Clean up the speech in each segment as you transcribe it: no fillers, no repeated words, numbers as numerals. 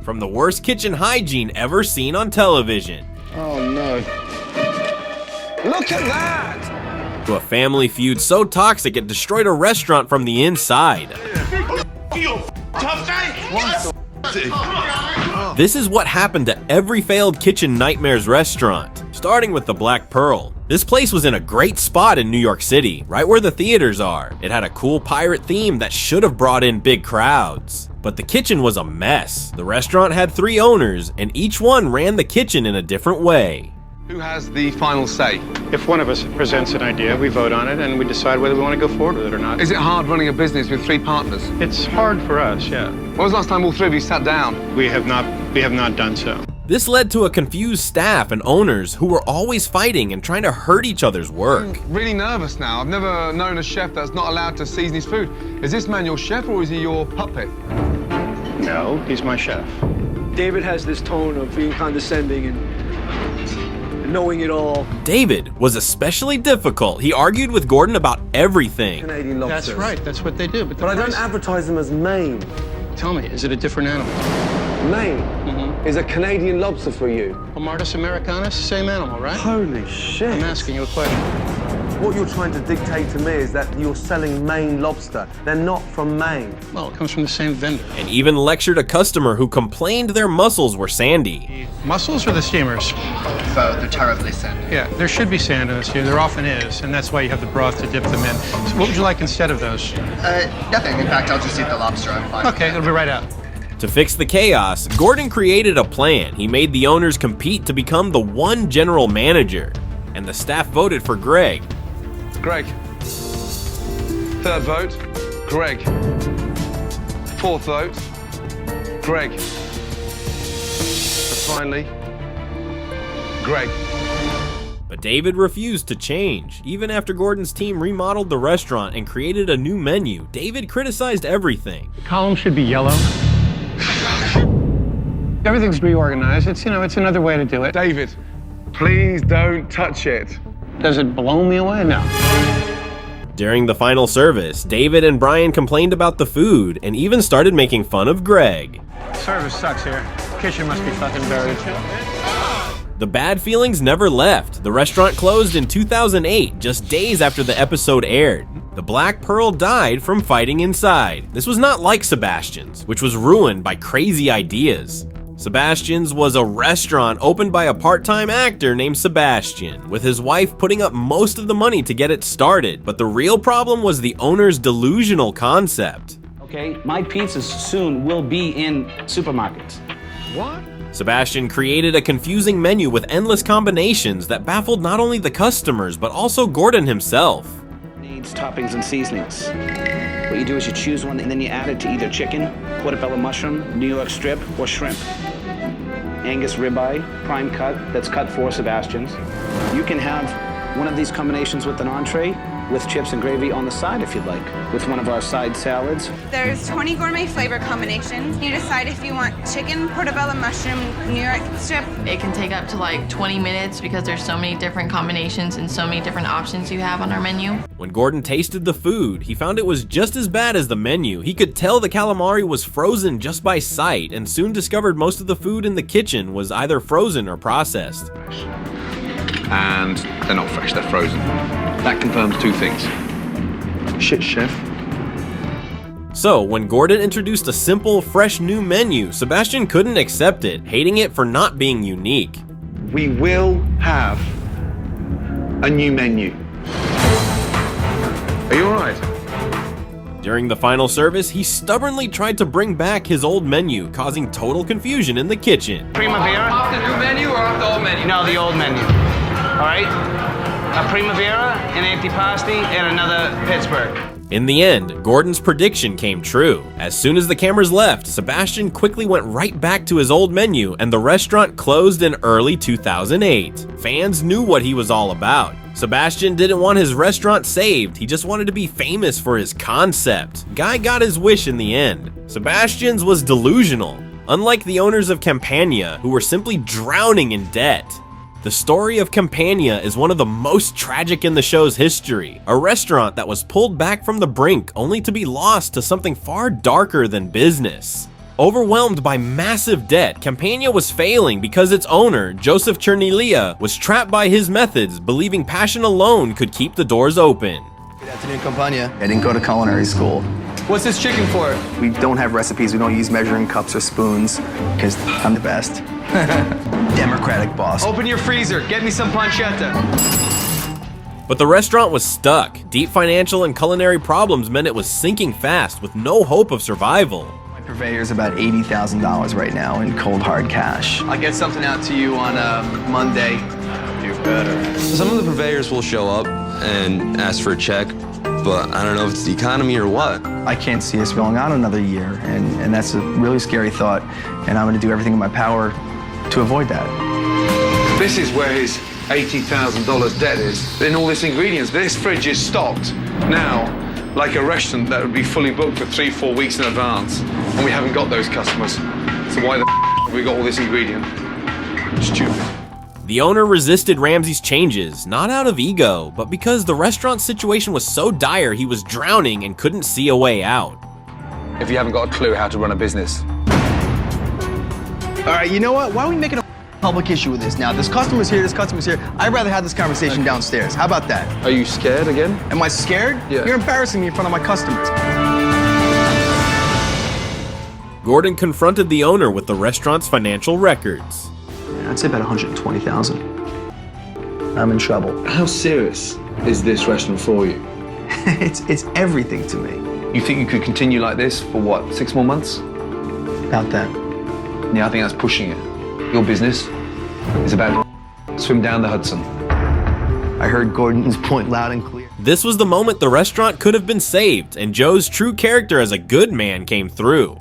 From the worst kitchen hygiene ever seen on television. Oh no. Look at that! To a family feud so toxic it destroyed a restaurant from the inside. This is what happened to every failed Kitchen Nightmares restaurant, starting with the Black Pearl. This place was in a great spot in New York City, right where the theaters are. It had a cool pirate theme that should have brought in big crowds. But the kitchen was a mess. The restaurant had 3 owners, and each one ran the kitchen in a different way. Who has the final say? If one of us presents an idea, we vote on it and we decide whether we want to go forward with it or not. Is it hard running a business with 3 partners? It's hard for us, yeah. When was the last time all 3 of you sat down? We have not done so. This led to a confused staff and owners who were always fighting and trying to hurt each other's work. I'm really nervous now. I've never known a chef that's not allowed to season his food. Is this man your chef or is he your puppet? No, he's my chef. David has this tone of being condescending and knowing it all. David was especially difficult. He argued with Gordon about everything. Canadian lobsters. That's right, that's what they do. But I don't advertise them as Maine. Tell me, is it a different animal? Maine is a Canadian lobster for you. Martis americanus, same animal, right? Holy shit. I'm asking you a question. What you're trying to dictate to me is that you're selling Maine lobster. They're not from Maine. Well, it comes from the same vendor. And even lectured a customer who complained their mussels were sandy. Mussels or the steamers? Both. They're terribly sandy. Yeah, there should be sand in this here. There often is, and that's why you have the broth to dip them in. So what would you like instead of those? Nothing. In fact, I'll just eat the lobster. I'm fine. Okay, it'll be right out. To fix the chaos, Gordon created a plan. He made the owners compete to become the one general manager, and the staff voted for Greg. Greg. 3rd vote, Greg. 4th vote, Greg. And finally, Greg. But David refused to change. Even after Gordon's team remodeled the restaurant and created a new menu, David criticized everything. The column should be yellow. Everything's reorganized. It's another way to do it. David, please don't touch it. Does it blow me away? No. During the final service, David and Brian complained about the food and even started making fun of Greg. Service sucks here. Kitchen must be fucking buried. The bad feelings never left. The restaurant closed in 2008, just days after the episode aired. The Black Pearl died from fighting inside. This was not like Sebastian's, which was ruined by crazy ideas. Sebastian's was a restaurant opened by a part-time actor named Sebastian, with his wife putting up most of the money to get it started. But the real problem was the owner's delusional concept. Okay, my pizzas soon will be in supermarkets. What? Sebastian created a confusing menu with endless combinations that baffled not only the customers, but also Gordon himself. Needs toppings and seasonings. What you do is you choose one and then you add it to either chicken, portobello mushroom, New York strip, or shrimp. Angus ribeye, prime cut, that's cut for Sebastian's. You can have one of these combinations with an entree, with chips and gravy on the side if you'd like, with one of our side salads. There's 20 gourmet flavor combinations. You decide if you want chicken, portobello mushroom, New York strip. It can take up to like 20 minutes because there's so many different combinations and so many different options you have on our menu. When Gordon tasted the food, he found it was just as bad as the menu. He could tell the calamari was frozen just by sight, and soon discovered most of the food in the kitchen was either frozen or processed. And they're not fresh, they're frozen. That confirms 2 things. Shit, chef. So, when Gordon introduced a simple, fresh new menu, Sebastian couldn't accept it, hating it for not being unique. We will have a new menu. Are you alright? During the final service, he stubbornly tried to bring back his old menu, causing total confusion in the kitchen. Primavera? Off the new menu or off the old menu? No, the old menu. All right? A Primavera, an antipasti, and another Pittsburgh. In the end, Gordon's prediction came true. As soon as the cameras left, Sebastian quickly went right back to his old menu, and the restaurant closed in early 2008. Fans knew what he was all about. Sebastian didn't want his restaurant saved, he just wanted to be famous for his concept. Guy got his wish in the end. Sebastian's was delusional, unlike the owners of Compana, who were simply drowning in debt. The story of Compana is one of the most tragic in the show's history, a restaurant that was pulled back from the brink only to be lost to something far darker than business. Overwhelmed by massive debt, Compana was failing because its owner, Joseph Chernilia, was trapped by his methods, believing passion alone could keep the doors open. Good afternoon, Compana. I didn't go to culinary school. What's this chicken for? We don't have recipes. We don't use measuring cups or spoons because I'm the best. Democratic boss. Open your freezer. Get me some pancetta. But the restaurant was stuck. Deep financial and culinary problems meant it was sinking fast with no hope of survival. My purveyor's about $80,000 right now in cold hard cash. I'll get something out to you on Monday. Do better. Some of the purveyors will show up and ask for a check, but I don't know if it's the economy or what. I can't see us going on another year, and that's a really scary thought, and I'm gonna do everything in my power to avoid that. This is where his $80,000 debt is. In all these ingredients, this fridge is stocked now, like a restaurant that would be fully booked for 3-4 weeks in advance, and we haven't got those customers. So why the have we got all this ingredient? Stupid. The owner resisted Ramsey's changes, not out of ego, but because the restaurant's situation was so dire he was drowning and couldn't see a way out. If you haven't got a clue how to run a business. All right, you know what? Why are we making a public issue with this now? There's customers here, I'd rather have this conversation downstairs. How about that? Are you scared again? Am I scared? Yeah. You're embarrassing me in front of my customers. Gordon confronted the owner with the restaurant's financial records. I'd say about 120,000. I'm in trouble. How serious is this restaurant for you? It's everything to me. You think you could continue like this for what, 6 more months? About that. Yeah, I think that's pushing it. Your business is about to swim down the Hudson. I heard Gordon's point loud and clear. This was the moment the restaurant could have been saved, and Joe's true character as a good man came through.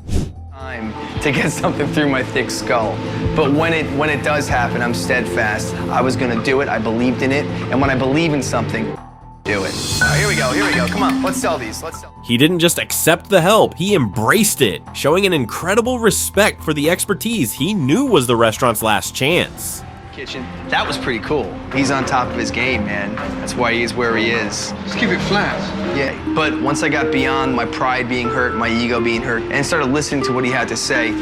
Time to get something through my thick skull. But when it does happen, I'm steadfast. I was gonna do it, I believed in it, and when I believe in something, do it. All right, here we go, come on, let's sell these, He didn't just accept the help, he embraced it, showing an incredible respect for the expertise he knew was the restaurant's last chance. Kitchen, that was pretty cool. He's on top of his game, man. That's why he is where he is. Just keep it flat. Yeah, but once I got beyond my pride being hurt, my ego being hurt, and started listening to what he had to say,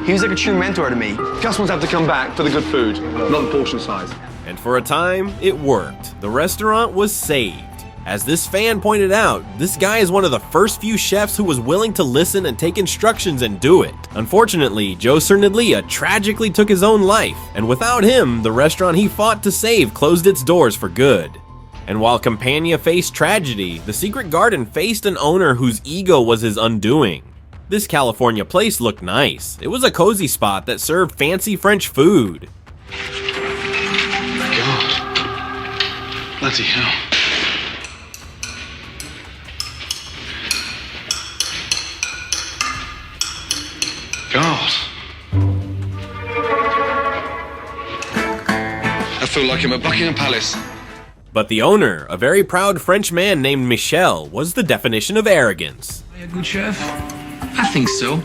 he was like a true mentor to me. Customers have to come back for the good food, not the portion size. And for a time, it worked. The restaurant was saved. As this fan pointed out, this guy is one of the first few chefs who was willing to listen and take instructions and do it. Unfortunately, Joe Cerniglia tragically took his own life, and without him, the restaurant he fought to save closed its doors for good. And while Compana faced tragedy, the Secret Garden faced an owner whose ego was his undoing. This California place looked nice. It was a cozy spot that served fancy French food. God. Bloody hell. God. I feel like I'm at Buckingham Palace. But the owner, a very proud French man named Michel, was the definition of arrogance. Are you a good chef? I think so.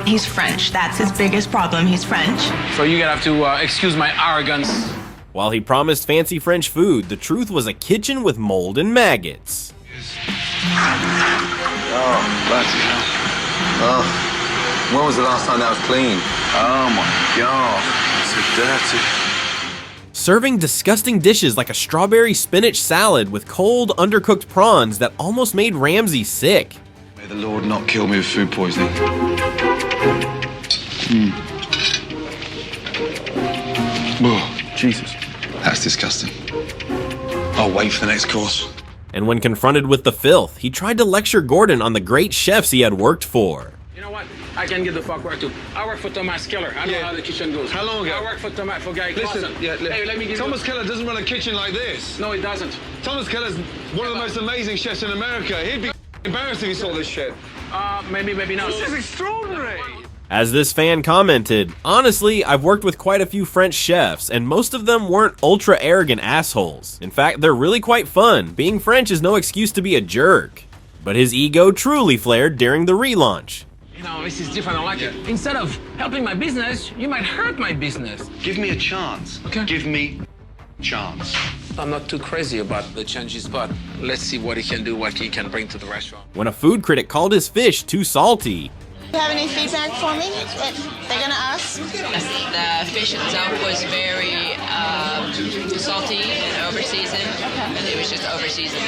He's French. That's his biggest problem. He's French. So you're gonna have to excuse my arrogance. While he promised fancy French food, the truth was a kitchen with mold and maggots. Oh, bloody hell. Oh. When was the last time that was clean? Oh my God, it's so dirty. Serving disgusting dishes like a strawberry spinach salad with cold, undercooked prawns that almost made Ramsey sick. May the Lord not kill me with food poisoning. Oh, Jesus. That's disgusting. I'll wait for the next course. And when confronted with the filth, he tried to lecture Gordon on the great chefs he had worked for. You know what? I can get the fuck work too. I work for Thomas Keller. I know how the kitchen goes. How long ago? I work for Guy Listen, Clausen. yeah, Hey, let me give Thomas Keller doesn't run a kitchen like this. No, it doesn't. Thomas Keller's one of the most amazing chefs in America. He'd be embarrassed if he saw this shit. Maybe not. This is extraordinary. As this fan commented, honestly, I've worked with quite a few French chefs, and most of them weren't ultra arrogant assholes. In fact, they're really quite fun. Being French is no excuse to be a jerk. But his ego truly flared during the relaunch. You know, this is different. I like it. Instead of helping my business, you might hurt my business. Give me a chance. Okay. Give me a chance. I'm not too crazy about the changes, but let's see what he can do, what he can bring to the restaurant. When a food critic called his fish too salty, Do you have any feedback for me that they're gonna ask? The fish itself was very salty and over-seasoned. And it was just over-seasoned.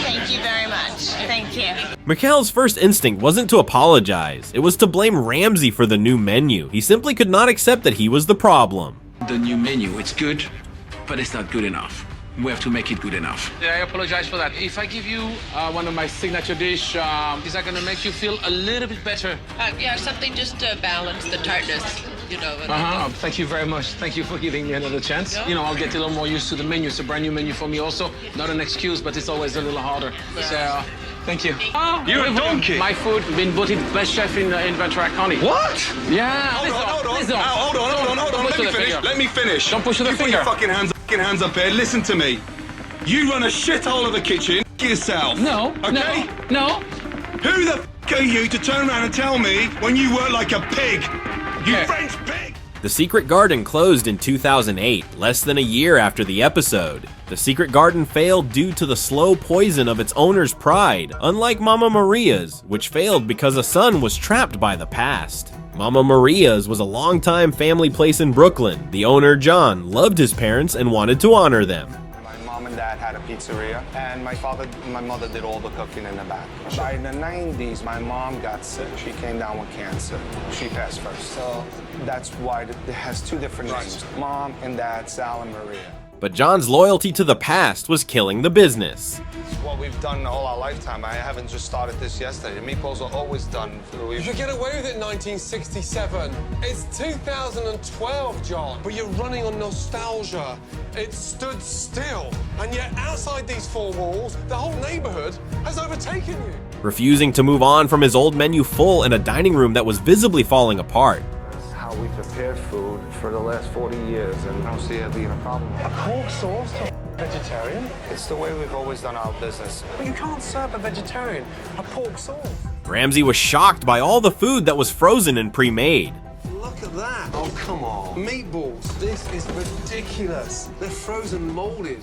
Thank you very much. Thank you. Mikhail's first instinct wasn't to apologize, it was to blame Ramsey for the new menu. He simply could not accept that he was the problem. The new menu, it's good, but it's not good enough. We have to make it good enough. Yeah, I apologize for that. If I give you one of my signature dish, is that gonna make you feel a little bit better? Yeah, something just to balance the tartness, you know. Thank you very much. Thank you for giving me another chance. You know, I'll get a little more used to the menu. It's a brand new menu for me also. Not an excuse, but it's always a little harder. So, thank you. You're a donkey. My food been voted best chef in Ventura County. What? Yeah. Hold on. Let me finish. Don't push the finger. Put your fucking hands up here. Listen to me. You run a shithole of a kitchen. Yourself. No. Okay. No. Who the f are you to turn around and tell me when you work like a pig? You French pig. The Secret Garden closed in 2008, less than a year after the episode. The Secret Garden failed due to the slow poison of its owner's pride, unlike Mama Maria's, which failed because a son was trapped by the past. Mama Maria's was a longtime family place in Brooklyn. The owner, John, loved his parents and wanted to honor them. My mom and dad had a pizzeria, and my mother did all the cooking in the back. By the 90s, my mom got sick. She came down with cancer. She passed first. So that's why it has two different names. Mom and Dad, Sal and Maria. But John's loyalty to the past was killing the business. It's what we've done all our lifetime. I haven't just started this yesterday. The meatballs are always done. You could get away with it in 1967. It's 2012, John. But you're running on nostalgia. It stood still. And yet outside these four walls, the whole neighborhood has overtaken you. Refusing to move on from his old menu full in a dining room that was visibly falling apart. That's how we prepared food for the last 40 years, and I don't see it being a problem. A pork sauce to vegetarian? It's the way we've always done our business. But you can't serve a vegetarian a pork sauce. Ramsey was shocked by all the food that was frozen and pre-made. Look at that. Oh, come on. Meatballs. This is ridiculous. They're frozen molded.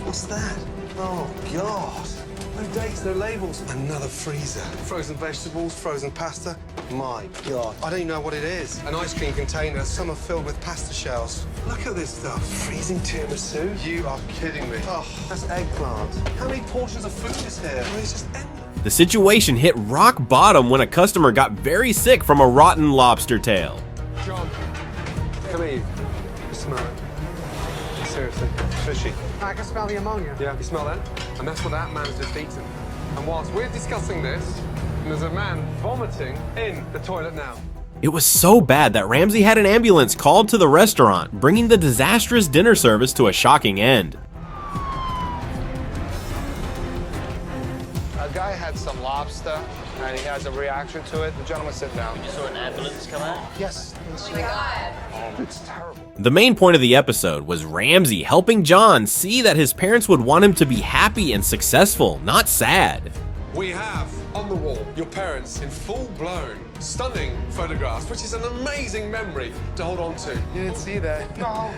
What's that? Oh, God. No dates, no labels. Another freezer. Frozen vegetables, frozen pasta. My God. I don't even know what it is. An ice cream container. Some are filled with pasta shells. Look at this stuff. Freezing tiramisu. You are kidding me. Oh, that's eggplant. How many portions of food is here? Oh, it's just endless. The situation hit rock bottom when a customer got very sick from a rotten lobster tail. John, come here. You smell it. Seriously. Fishy. I can smell the ammonia. Yeah, you smell that? And that's what that man's just eaten. And whilst we're discussing this, there's a man vomiting in the toilet now. It was so bad that Ramsey had an ambulance called to the restaurant, bringing the disastrous dinner service to a shocking end. A guy had some lobster, and he has a reaction to it. The gentleman sit down. You saw an ambulance come out? Yes. Oh my God. Oh, it's terrible. The main point of the episode was Ramsey helping John see that his parents would want him to be happy and successful, not sad. We have on the wall your parents in full-blown, stunning photographs, which is an amazing memory to hold on to. You didn't see that? No.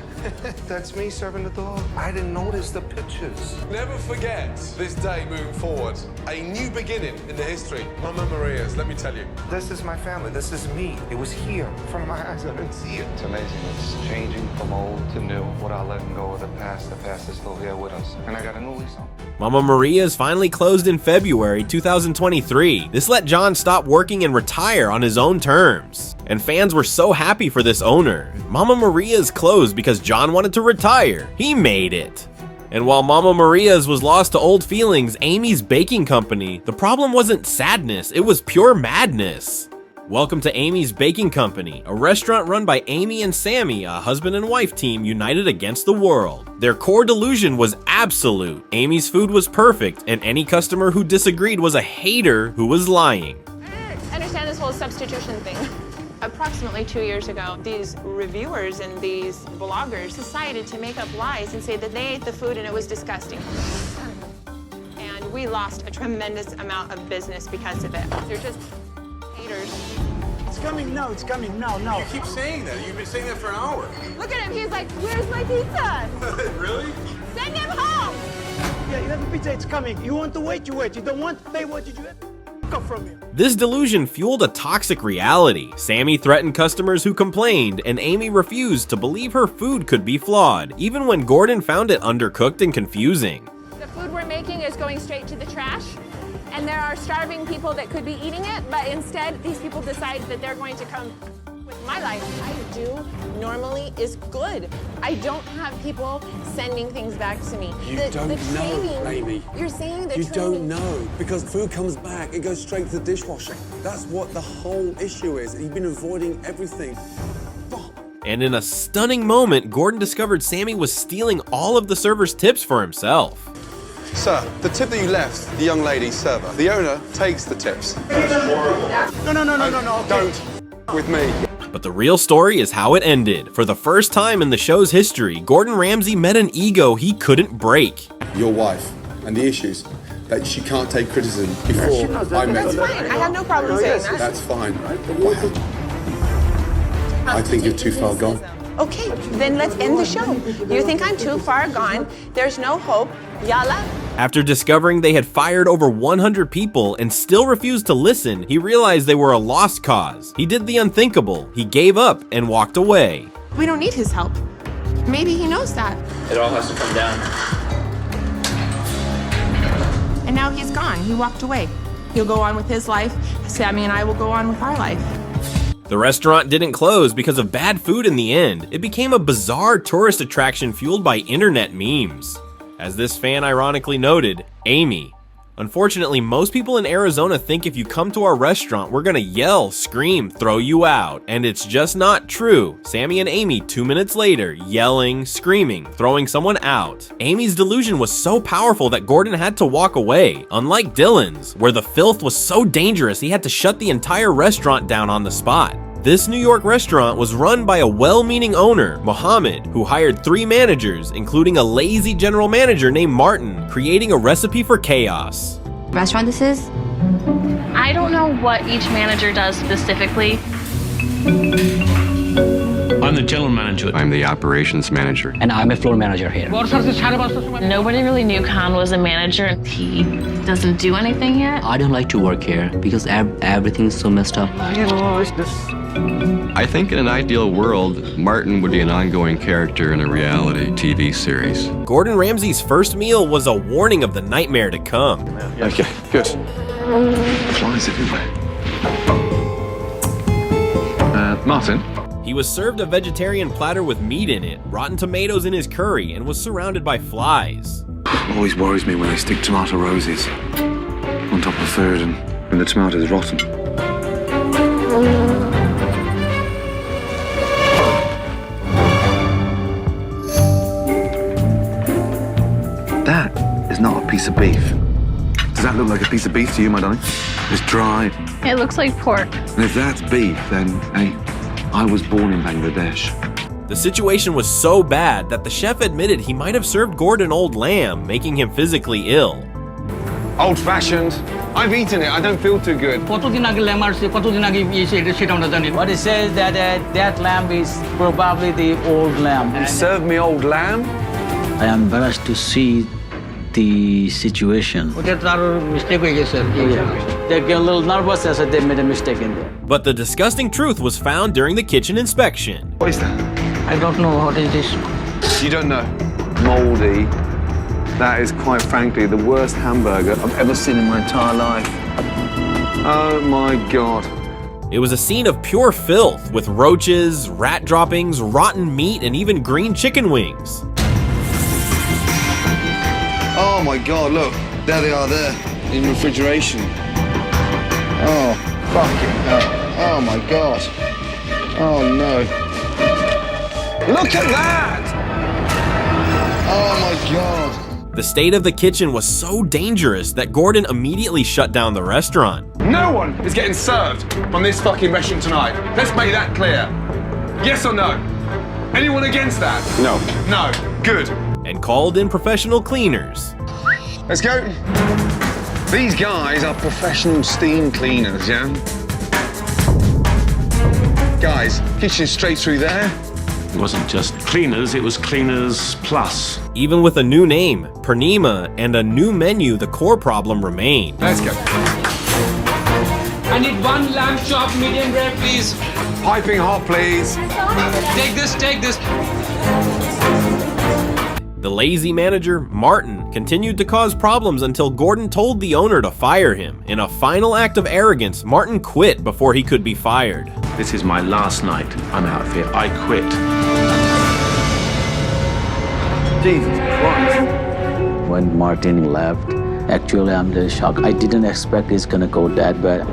That's me serving the dog. I didn't notice the pictures. Never forget this day moving forward. A new beginning in the history. Mama Maria's, let me tell you. This is my family. This is me. It was here. From my eyes, I didn't see it. It's amazing. It's changing from old to new. Without letting go of the past is still here with us. And I got a new lease on. Mama Maria's finally closed in February 2023. This let John stop working and retire on his own terms. And fans were so happy for this owner. Mama Maria's closed because John wanted to retire. He made it. And while Mama Maria's was lost to old feelings, Amy's Baking Company, the problem wasn't sadness, it was pure madness. Welcome to Amy's Baking Company, a restaurant run by Amy and Sammy, a husband and wife team united against the world. Their core delusion was absolute. Amy's food was perfect, and any customer who disagreed was a hater who was lying. I understand this whole substitution thing. Approximately 2 years ago, these reviewers and these bloggers decided to make up lies and say that they ate the food and it was disgusting. And we lost a tremendous amount of business because of it. They're just haters. It's coming, no, it's coming, no. You keep saying that. You've been saying that for an hour. Look at him, he's like, where's my pizza? Really? Send him home! Yeah, you have a pizza, it's coming. You want to wait, you wait. You don't want to pay, what did you have? from him. This delusion fueled a toxic reality. Sammy threatened customers who complained, and Amy refused to believe her food could be flawed, even when Gordon found it undercooked and confusing. The food we're making is going straight to the trash, and there are starving people that could be eating it, but instead these people decide that they're going to come with my life. I do normally is good. I don't have people sending things back to me. You don't know, Amy. You're saying that you don't know, because food comes back, it goes straight to the dishwasher. That's what the whole issue is. You've been avoiding everything. And in a stunning moment, Gordon discovered Sammy was stealing all of the servers' tips for himself. Sir, the tip that you left, the young lady server, the owner takes the tips. No. Don't with me. But the real story is how it ended. For the first time in the show's history, Gordon Ramsay met an ego he couldn't break. Your wife and the issues that she can't take criticism before I met That's her. fine. I have no problem saying that. That's fine. Wow. I think you're too far gone. Okay, then let's end the show. You think I'm too far gone? There's no hope. Yalla. After discovering they had fired over 100 people and still refused to listen, he realized they were a lost cause. He did the unthinkable. He gave up and walked away. We don't need his help. Maybe he knows that. It all has to come down. And now he's gone. He walked away. He'll go on with his life. Sammy and I will go on with our life. The restaurant didn't close because of bad food in the end. It became a bizarre tourist attraction fueled by internet memes. As this fan ironically noted, Amy. Unfortunately, most people in Arizona think if you come to our restaurant, we're gonna yell, scream, throw you out. And it's just not true. Sammy and Amy 2 minutes later, yelling, screaming, throwing someone out. Amy's delusion was so powerful that Gordon had to walk away, unlike Dillon's, where the filth was so dangerous he had to shut the entire restaurant down on the spot. This New York restaurant was run by a well-meaning owner, Mohammed, who hired 3 managers, including a lazy general manager named Martin, creating a recipe for chaos. Restaurant this is? I don't know what each manager does specifically. I'm the general manager. I'm the operations manager. And I'm a floor manager here. Nobody really knew Khan was a manager. He doesn't do anything yet. I don't like to work here because everything's so messed up. I think in an ideal world, Martin would be an ongoing character in a reality TV series. Gordon Ramsay's first meal was a warning of the nightmare to come. Okay, good. Flies everywhere. Martin? He was served a vegetarian platter with meat in it, rotten tomatoes in his curry, and was surrounded by flies. Always worries me when they stick tomato roses on top of food and when the tomato's rotten. That is not a piece of beef. Does that look like a piece of beef to you, my darling? It's dry. It looks like pork. And if that's beef, then, hey, I was born in Bangladesh. The situation was so bad that the chef admitted he might have served Gordon old lamb, making him physically ill. Old-fashioned. I've eaten it. I don't feel too good. What it says that that lamb is probably the old lamb. You served me old lamb? I am embarrassed to see the situation. They get a little nervous as they made a mistake in there. But the disgusting truth was found during the kitchen inspection. What is that? I don't know what it is. You don't know? Moldy. That is quite frankly the worst hamburger I've ever seen in my entire life. Oh my God. It was a scene of pure filth with roaches, rat droppings, rotten meat, and even green chicken wings. Oh my God, look. There they are there, in refrigeration. Oh, fucking hell. Oh my God. Oh no. Look at that! Oh my God. The state of the kitchen was so dangerous that Gordon immediately shut down the restaurant. No one is getting served from this fucking restaurant tonight. Let's make that clear. Yes or no? Anyone against that? No. No. Good. And called in professional cleaners. Let's go. These guys are professional steam cleaners, yeah? Guys, kitchen straight through there. It wasn't just cleaners, it was cleaners plus. Even with a new name, Purnima, and a new menu, the core problem remained. Let's go. I need 1 lamb chop, medium rare, please. Piping hot, please. Take this. The lazy manager, Martin, continued to cause problems until Gordon told the owner to fire him. In a final act of arrogance, Martin quit before he could be fired. This is my last night. I'm out of here. I quit. Jesus Christ. When Martin left, actually I'm just shocked. I didn't expect it's gonna go that bad.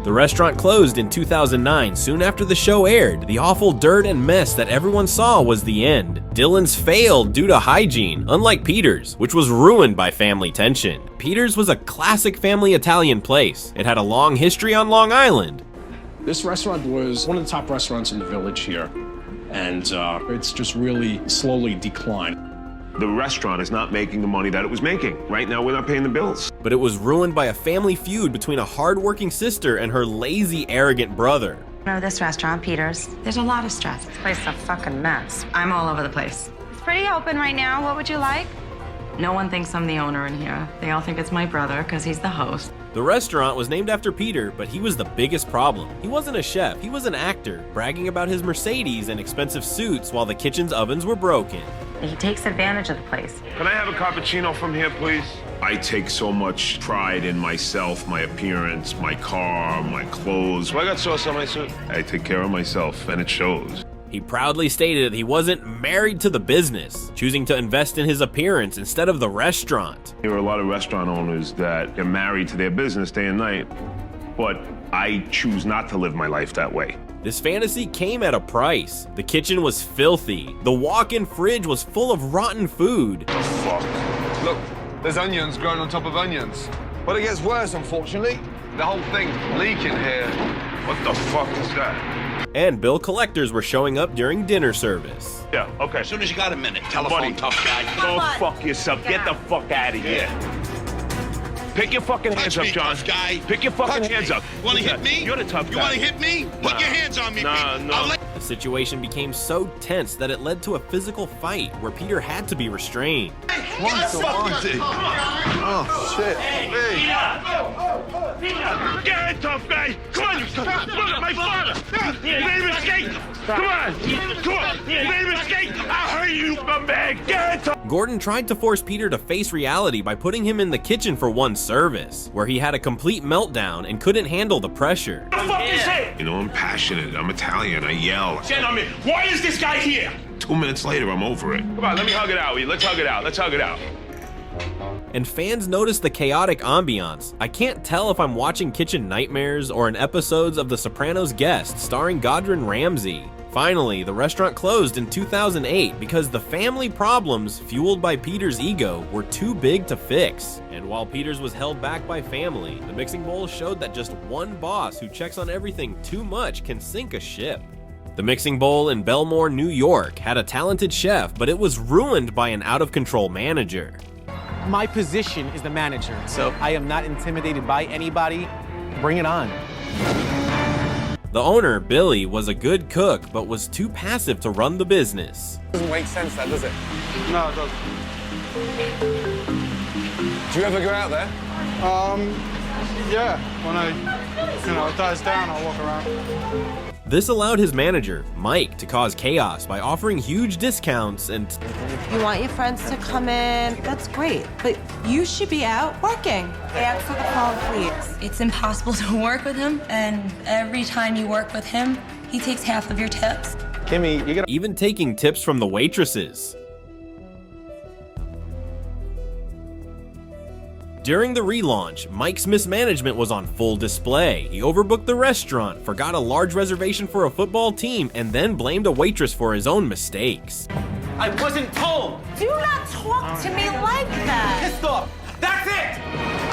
The restaurant closed in 2009, soon after the show aired. The awful dirt and mess that everyone saw was the end. Dillon's failed due to hygiene, unlike Peter's, which was ruined by family tension. Peter's was a classic family Italian place. It had a long history on Long Island. This restaurant was one of the top restaurants in the village here, and it's just really slowly declined. The restaurant is not making the money that it was making. Right now, we're not paying the bills. But it was ruined by a family feud between a hard-working sister and her lazy, arrogant brother. No, this restaurant, Peter's, there's a lot of stress. This place is a fucking mess. I'm all over the place. It's pretty open right now. What would you like? No one thinks I'm the owner in here. They all think it's my brother because he's the host. The restaurant was named after Peter, but he was the biggest problem. He wasn't a chef, he was an actor, bragging about his Mercedes and expensive suits while the kitchen's ovens were broken. He takes advantage of the place. Can I have a cappuccino from here, please? I take so much pride in myself, my appearance, my car, my clothes. Well, I got sauce on my suit. I take care of myself, and it shows. He proudly stated that he wasn't married to the business, choosing to invest in his appearance instead of the restaurant. There are a lot of restaurant owners that are married to their business day and night, but I choose not to live my life that way. This fantasy came at a price. The kitchen was filthy. The walk-in fridge was full of rotten food. The fuck? Look, there's onions growing on top of onions. But it gets worse, unfortunately. The whole thing's leaking here. What the fuck is that? And bill collectors were showing up during dinner service. Yeah, okay. As soon as you got a minute, telephone tough guy. Go fuck yourself. Get the fuck out of here. Pick your fucking hands up, John. Guy. Pick your fucking hands up. You wanna hit me? You're the tough guy. You wanna hit me? Put your hands on me, Pete. No. The situation became so tense that it led to a physical fight where Peter had to be restrained. What's the one? Oh, shit. Hey. Get it, tough guy. Come on, you look at my father. You made a mistake. Come on. You made a mistake. I'll hurt you, scumbag. Get it, tough. Gordon tried to force Peter to face reality by putting him in the kitchen for one service, where he had a complete meltdown and couldn't handle the pressure. What the fuck is it? You know, I'm passionate. I'm Italian. I yell. Gentlemen, why is this guy here? 2 minutes later, I'm over it. Come on, let me hug it out. Let's hug it out. Let's hug it out. And fans noticed the chaotic ambiance. I can't tell if I'm watching Kitchen Nightmares or an episodes of The Sopranos Guest starring Gordon Ramsay. Finally, the restaurant closed in 2008 because the family problems, fueled by Peter's ego, were too big to fix. And while Peter's was held back by family, the Mixing Bowl showed that just one boss who checks on everything too much can sink a ship. The Mixing Bowl in Belmore, New York had a talented chef, but it was ruined by an out-of-control manager. My position is the manager, so I am not intimidated by anybody. Bring it on. The owner, Billy, was a good cook, but was too passive to run the business. Doesn't make sense, that, does it? No, it doesn't. Do you ever go out there? Yeah. When it dies down, I'll walk around. This allowed his manager, Mike, to cause chaos by offering huge discounts and... You want your friends to come in, that's great, but you should be out working. Answer the phone, please. It's impossible to work with him, and every time you work with him, he takes half of your tips. Kimmy, you gotta... Even taking tips from the waitresses. During the relaunch, Mike's mismanagement was on full display. He overbooked the restaurant, forgot a large reservation for a football team, and then blamed a waitress for his own mistakes. I wasn't told. Do not talk to me like that. Pissed off. That's it.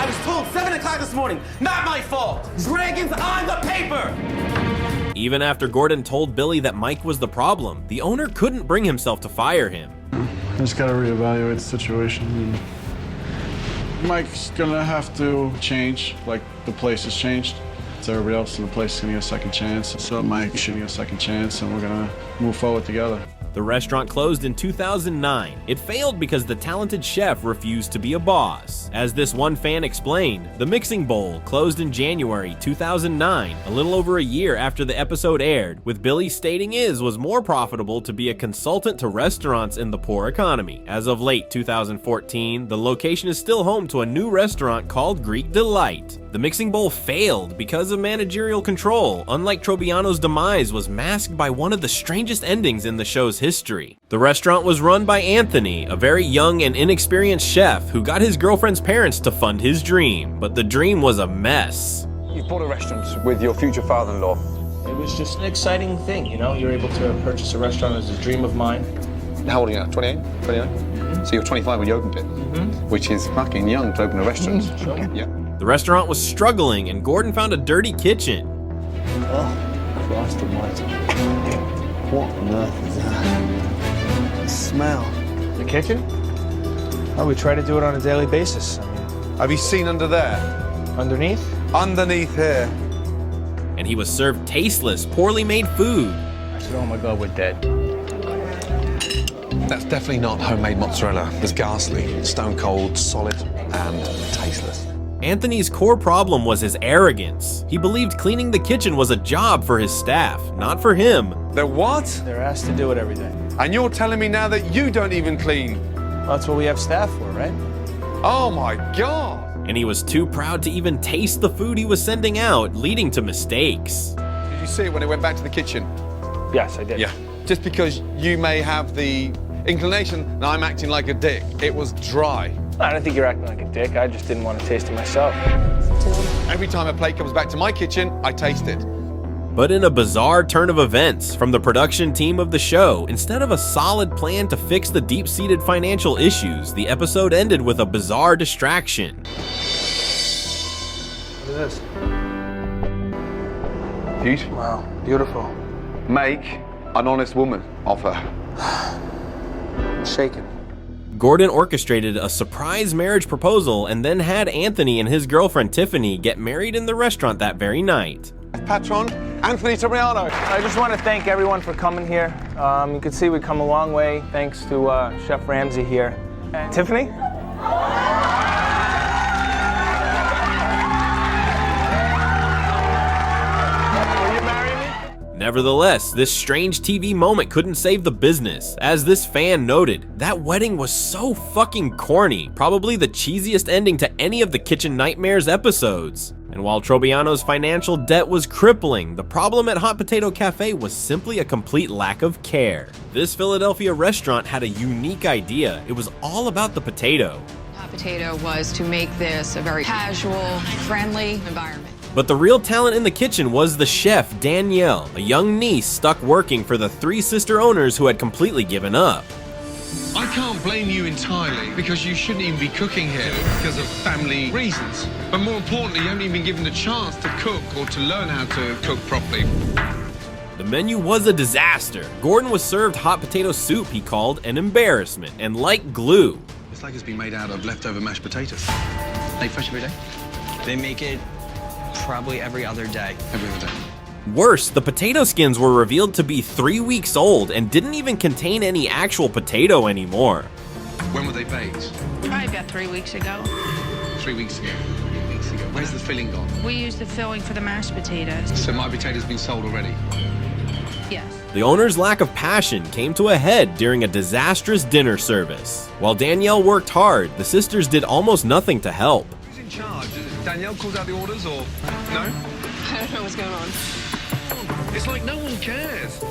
I was told 7 o'clock this morning. Not my fault. Dragons on the paper. Even after Gordon told Billy that Mike was the problem, the owner couldn't bring himself to fire him. I just gotta reevaluate the situation. Mike's gonna have to change, like the place has changed. So everybody else in the place is gonna get a second chance. So Mike should get a second chance, and we're gonna move forward together. The restaurant closed in 2009. It failed because the talented chef refused to be a boss. As this one fan explained, the Mixing Bowl closed in January 2009, a little over a year after the episode aired, with Billy stating it was more profitable to be a consultant to restaurants in the poor economy. As of late 2014, the location is still home to a new restaurant called Greek Delight. The Mixing Bowl failed because of managerial control. Unlike Trobaniano's demise was masked by one of the strangest endings in the show's history. The restaurant was run by Anthony, a very young and inexperienced chef who got his girlfriend's parents to fund his dream, but the dream was a mess. You bought a restaurant with your future father-in-law. It was just an exciting thing, you know? You're able to purchase a restaurant as a dream of mine. How old are you now? 28? 29? Mm-hmm. So you're 25 when you opened it, which is fucking young to open a restaurant. Sure. Yeah. The restaurant was struggling and Gordon found a dirty kitchen. Oh, Christ almighty. What on earth is that? The smell. The kitchen? Oh, we try to do it on a daily basis. Have you seen under there? Underneath? Underneath here. And he was served tasteless, poorly made food. I said, oh my God, we're dead. That's definitely not homemade mozzarella. It's ghastly, stone cold, solid, and tasteless. Anthony's core problem was his arrogance. He believed cleaning the kitchen was a job for his staff, not for him. The what? They're asked to do it every day. And you're telling me now that you don't even clean? Well, that's what we have staff for, right? Oh my God! And he was too proud to even taste the food he was sending out, leading to mistakes. Did you see it when it went back to the kitchen? Yes, I did. Yeah. Just because you may have the inclination that I'm acting like a dick, it was dry. I don't think you're acting like a dick. I just didn't want to taste it myself. Every time a plate comes back to my kitchen, I taste it. But in a bizarre turn of events from the production team of the show, instead of a solid plan to fix the deep-seated financial issues, the episode ended with a bizarre distraction. What is this? Beautiful. Wow, beautiful. Make an honest woman of her. I'm shaking. Gordon orchestrated a surprise marriage proposal and then had Anthony and his girlfriend Tiffany get married in the restaurant that very night. Patron, Anthony Trobaniano. I just want to thank everyone for coming here. You can see we've come a long way thanks to Chef Ramsay here. Tiffany? Nevertheless, this strange TV moment couldn't save the business. As this fan noted, that wedding was so fucking corny, probably the cheesiest ending to any of the Kitchen Nightmares episodes. And while Trobaniano's financial debt was crippling, the problem at Hot Potato Cafe was simply a complete lack of care. This Philadelphia restaurant had a unique idea. It was all about the potato. Hot Potato was to make this a very casual, friendly environment. But the real talent in the kitchen was the chef, Danielle, a young niece stuck working for the three sister owners who had completely given up. I can't blame you entirely because you shouldn't even be cooking here because of family reasons. But more importantly, you haven't even been given the chance to cook or to learn how to cook properly. The menu was a disaster. Gordon was served hot potato soup he called an embarrassment and like glue. It's like it's been made out of leftover mashed potatoes. They fresh every day? They make it probably every other day. Every other day. Worse, the potato skins were revealed to be 3 weeks old and didn't even contain any actual potato anymore. When were they baked? Probably about 3 weeks ago. 3 weeks ago. 3 weeks ago. Where's the filling gone? We used the filling for the mashed potatoes. So my potatoes been sold already? Yes. The owner's lack of passion came to a head during a disastrous dinner service. While Danielle worked hard, the sisters did almost nothing to help. Who's in charge? Danielle calls out the orders or no? I don't know what's going on. It's like no one cares.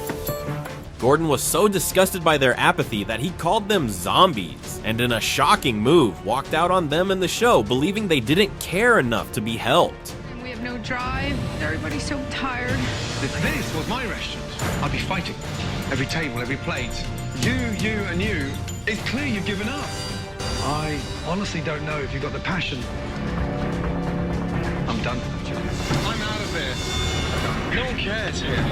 Gordon was so disgusted by their apathy that he called them zombies, and in a shocking move, walked out on them in the show, believing they didn't care enough to be helped. We have no drive. Everybody's so tired. If this was my restaurant, I'd be fighting. Every table, every plate. You, and you. It's clear you've given up. I honestly don't know if you've got the passion. I'm done. I'm out of here. No one cares here.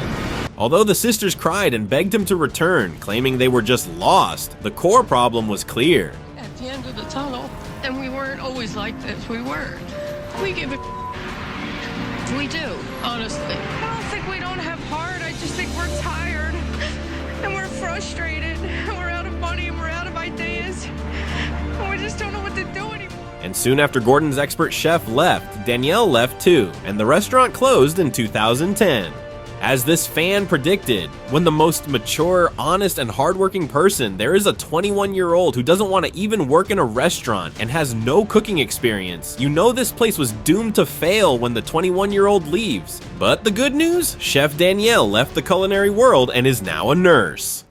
Although the sisters cried and begged him to return, claiming they were just lost, the core problem was clear. At the end of the tunnel, and we weren't always like this. We weren't. We give it. We do, honestly. I don't think we don't have heart. I just think we're tired. And we're frustrated. We're out of money and we're out of ideas. We just don't know what to do anymore. And soon after Gordon's expert chef left, Danielle left too, and the restaurant closed in 2010. As this fan predicted, when the most mature, honest, and hardworking person, there is a 21-year-old who doesn't want to even work in a restaurant and has no cooking experience, you know this place was doomed to fail when the 21-year-old leaves. But the good news? Chef Danielle left the culinary world and is now a nurse.